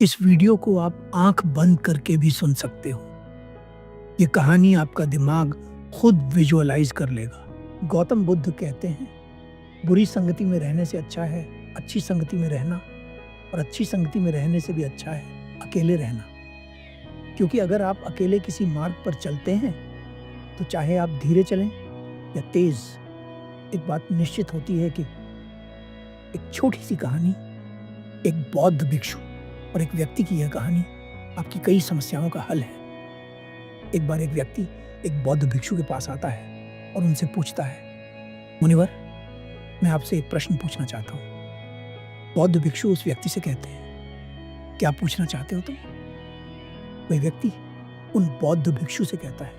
इस वीडियो को आप आंख बंद करके भी सुन सकते हो। ये कहानी आपका दिमाग खुद विजुअलाइज कर लेगा। गौतम बुद्ध कहते हैं, बुरी संगति में रहने से अच्छा है अच्छी संगति में रहना, और अच्छी संगति में रहने से भी अच्छा है अकेले रहना। क्योंकि अगर आप अकेले किसी मार्ग पर चलते हैं तो चाहे आप धीरे चलें या तेज, एक बात निश्चित होती है कि एक छोटी सी कहानी, एक बौद्ध भिक्षु और एक व्यक्ति की यह कहानी आपकी कई समस्याओं का हल है। एक बार एक व्यक्ति एक बौद्ध भिक्षु के पास आता है और उनसे पूछता है, मुनिवर, मैं आपसे एक प्रश्न पूछना चाहता हूँ। बौद्ध भिक्षु उस व्यक्ति से कहते हैं, क्या पूछना चाहते हो तुम? वह व्यक्ति उन बौद्ध भिक्षु से कहता है,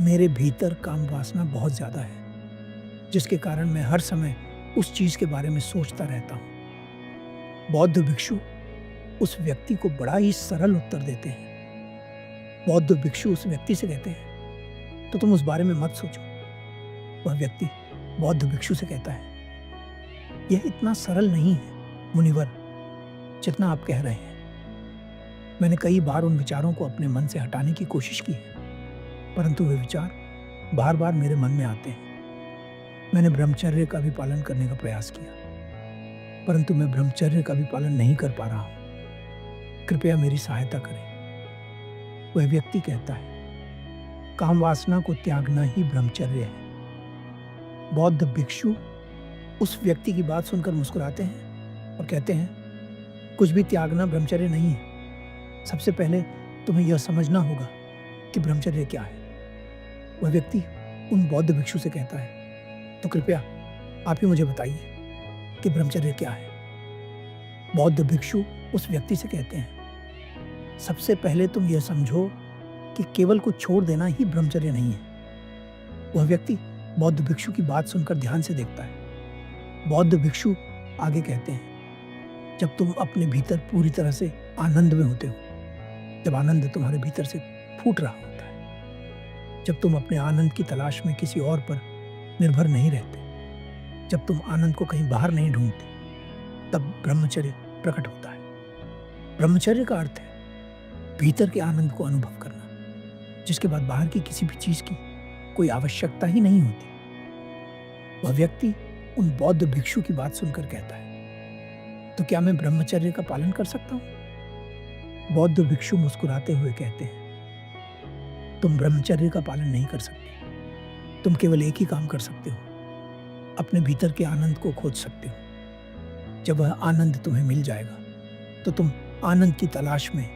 मेरे भीतर काम वासना बहुत ज्यादा है, जिसके कारण मैं हर समय उस चीज के बारे में सोचता रहता हूं। बौद्ध भिक्षु उस व्यक्ति को बड़ा ही सरल उत्तर देते हैं। बौद्ध भिक्षु उस व्यक्ति से कहते हैं, तो तुम उस बारे में मत सोचो। वह व्यक्ति बौद्ध भिक्षु से कहता है, यह इतना सरल नहीं है मुनिवर जितना आप कह रहे हैं। मैंने कई बार उन विचारों को अपने मन से हटाने की कोशिश की है, परंतु वे विचार बार बार मेरे मन में आते हैं। मैंने ब्रह्मचर्य का भी पालन करने का प्रयास किया, परंतु मैं ब्रह्मचर्य का भी पालन नहीं कर पा रहा हूं। कृपया मेरी सहायता करें। वह व्यक्ति कहता है, काम वासना को त्यागना ही ब्रह्मचर्य है। बौद्ध भिक्षु उस व्यक्ति की बात सुनकर मुस्कुराते हैं और कहते हैं, कुछ भी त्यागना ब्रह्मचर्य नहीं है। सबसे पहले तुम्हें यह समझना होगा कि ब्रह्मचर्य क्या है। वह व्यक्ति उन बौद्ध भिक्षु से कहता है, तो कृपया आप ही मुझे बताइए कि ब्रह्मचर्य क्या है। बौद्ध भिक्षु उस व्यक्ति से कहते हैं, सबसे पहले तुम यह समझो कि केवल कुछ छोड़ देना ही ब्रह्मचर्य नहीं है। वह व्यक्ति बौद्ध भिक्षु की बात सुनकर ध्यान से देखता है। बौद्ध भिक्षु आगे कहते हैं, जब तुम अपने भीतर पूरी तरह से आनंद में होते हो, जब आनंद तुम्हारे भीतर से फूट रहा होता है, जब तुम अपने आनंद की तलाश में किसी और पर निर्भर नहीं रहते, जब तुम आनंद को कहीं बाहर नहीं ढूंढते, तब ब्रह्मचर्य प्रकट होता है। ब्रह्मचर्य का अर्थ है भीतर के आनंद को अनुभव करना, जिसके बाद बाहर की किसी भी चीज की कोई आवश्यकता ही नहीं होती। वह व्यक्ति उन बौद्ध भिक्षु की बात सुनकर कहता है, तो क्या मैं ब्रह्मचर्य का पालन कर सकता हूं? बौद्ध भिक्षु मुस्कुराते हुए कहते हैं, तुम ब्रह्मचर्य का पालन नहीं कर सकते। तुम केवल एक ही काम कर सकते हो, अपने भीतर के आनंद को खोज सकते हो। जब वह आनंद तुम्हें मिल जाएगा तो तुम आनंद की तलाश में,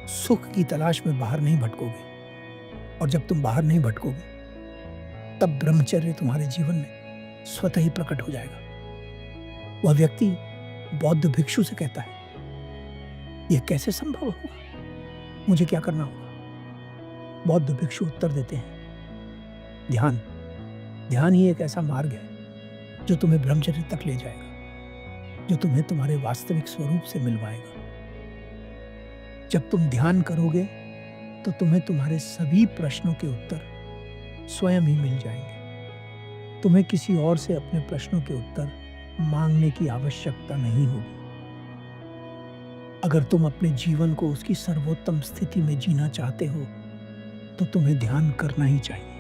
सुख की तलाश में बाहर नहीं भटकोगे, और जब तुम बाहर नहीं भटकोगे तब ब्रह्मचर्य तुम्हारे जीवन में स्वतः ही प्रकट हो जाएगा। वह व्यक्ति बौद्ध भिक्षु से कहता है, यह कैसे संभव होगा? मुझे क्या करना होगा? बौद्ध भिक्षु उत्तर देते हैं, ध्यान। ध्यान ही एक ऐसा मार्ग है जो तुम्हें ब्रह्मचर्य तक ले जाएगा, जो तुम्हें तुम्हारे वास्तविक स्वरूप से मिलवाएगा। जब तुम ध्यान करोगे तो तुम्हें तुम्हारे सभी प्रश्नों के उत्तर स्वयं ही मिल जाएंगे। तुम्हें किसी और से अपने प्रश्नों के उत्तर मांगने की आवश्यकता नहीं होगी। अगर तुम अपने जीवन को उसकी सर्वोत्तम स्थिति में जीना चाहते हो तो तुम्हें ध्यान करना ही चाहिए।